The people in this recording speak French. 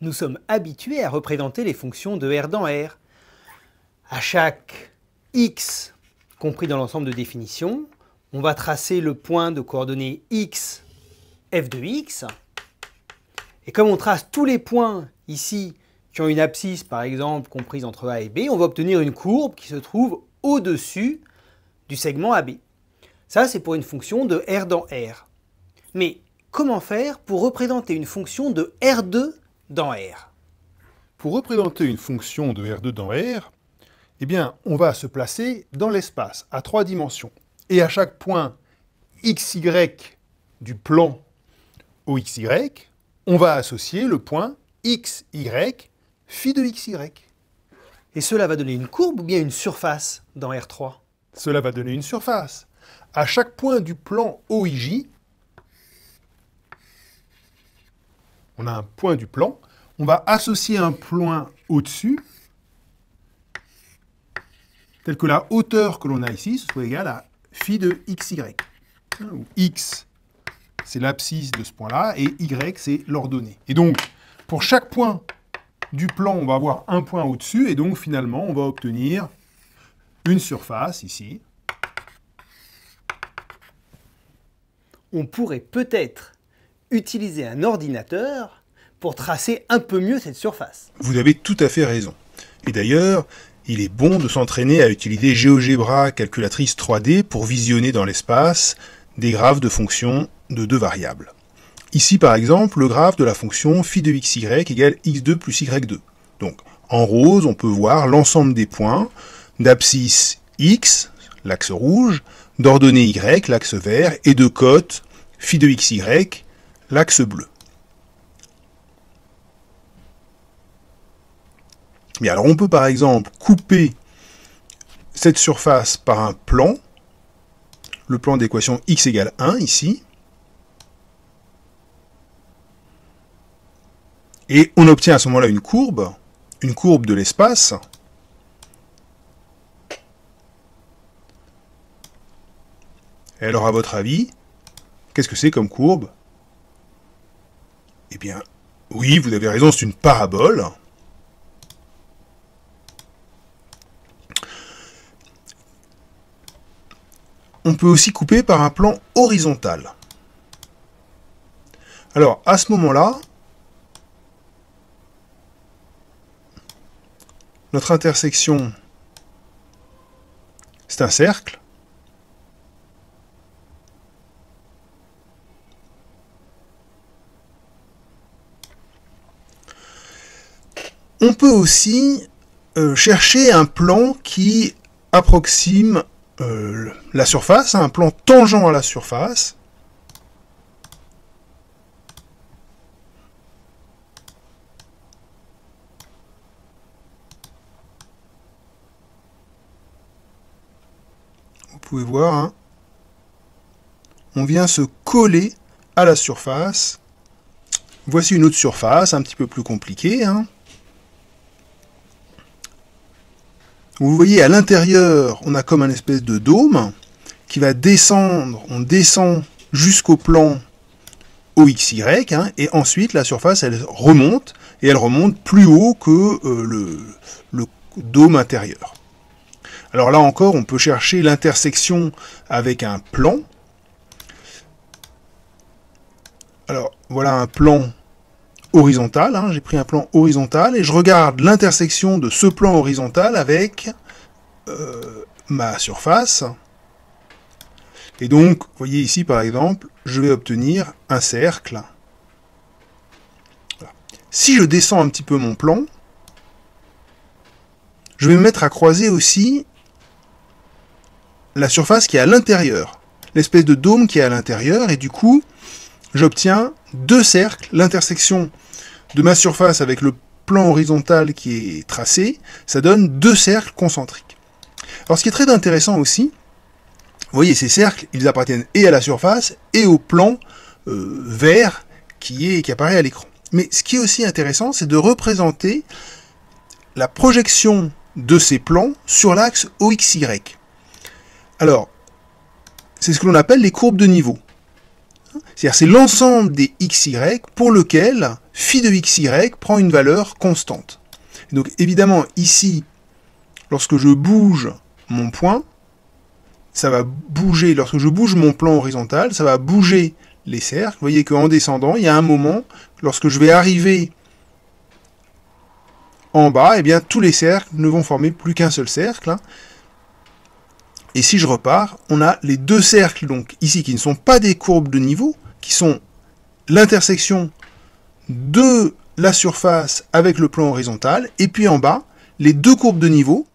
nous sommes habitués à représenter les fonctions de R dans R. À chaque x compris dans l'ensemble de définition, on va tracer le point de coordonnées x, f de x. Et comme on trace tous les points ici qui ont une abscisse, par exemple, comprise entre A et B, on va obtenir une courbe qui se trouve au-dessus du segment AB. Ça, c'est pour une fonction de R dans R. Mais comment faire pour représenter une fonction de R2 dans R? Pour représenter une fonction de R2 dans R, eh bien, on va se placer dans l'espace à 3 dimensions. Et à chaque point xy du plan OXY, on va associer le point xy phi de xy. Et cela va donner une courbe ou bien une surface dans R3? Cela va donner une surface. À chaque point du plan OIJ, on a un point du plan, on va associer un point au-dessus, tel que la hauteur que l'on a ici, ce soit égale à phi de xy. Où x, c'est l'abscisse de ce point-là, et y, c'est l'ordonnée. Et donc, pour chaque point du plan, on va avoir un point au-dessus, et donc finalement, on va obtenir une surface ici. On pourrait peut-être utiliser un ordinateur pour tracer un peu mieux cette surface. Vous avez tout à fait raison. Et d'ailleurs, il est bon de s'entraîner à utiliser GeoGebra calculatrice 3D pour visionner dans l'espace des graphes de fonctions de deux variables. Ici, par exemple, le graphe de la fonction phi de xy égale x2 plus y2. Donc, en rose, on peut voir l'ensemble des points d'abscisse x, l'axe rouge, d'ordonnée y, l'axe vert, et de cote phi de xy, l'axe bleu. Mais alors, on peut par exemple couper cette surface par un plan, le plan d'équation x égale 1, ici, et on obtient à ce moment-là une courbe de l'espace, et alors, à votre avis, qu'est-ce que c'est comme courbe? Eh bien, oui, vous avez raison, c'est une parabole. On peut aussi couper par un plan horizontal. Alors, à ce moment-là, notre intersection, c'est un cercle. On peut aussi chercher un plan qui approxime la surface, un plan tangent à la surface. Vous pouvez voir, hein, on vient se coller à la surface. Voici une autre surface, un petit peu plus compliquée, hein. Vous voyez, à l'intérieur, on a comme un espèce de dôme qui va descendre, on descend jusqu'au plan OXY, hein, et ensuite la surface, elle remonte, et elle remonte plus haut que le dôme intérieur. Alors là encore, on peut chercher l'intersection avec un plan. Alors, voilà un plan horizontal, hein, j'ai pris un plan horizontal, et je regarde l'intersection de ce plan horizontal avec ma surface. Et donc, vous voyez ici, par exemple, je vais obtenir un cercle. Voilà. Si je descends un petit peu mon plan, je vais me mettre à croiser aussi la surface qui est à l'intérieur, l'espèce de dôme qui est à l'intérieur, et du coup, j'obtiens deux cercles, l'intersection de ma surface avec le plan horizontal qui est tracé, ça donne deux cercles concentriques. Alors ce qui est très intéressant aussi, vous voyez, ces cercles, ils appartiennent et à la surface et au plan vert qui apparaît à l'écran. Mais ce qui est aussi intéressant, c'est de représenter la projection de ces plans sur l'axe OXY. Alors, c'est ce que l'on appelle les courbes de niveau. C'est-à-dire c'est l'ensemble des xy pour lequel phi de xy prend une valeur constante. Et donc évidemment ici, lorsque je bouge mon point, ça va bouger, lorsque je bouge mon plan horizontal, ça va bouger les cercles. Vous voyez qu'en descendant, il y a un moment, lorsque je vais arriver en bas, eh bien tous les cercles ne vont former plus qu'un seul cercle. Hein. Et si je repars, on a les deux cercles donc ici qui ne sont pas des courbes de niveau, qui sont l'intersection de la surface avec le plan horizontal, et puis en bas, les deux courbes de niveau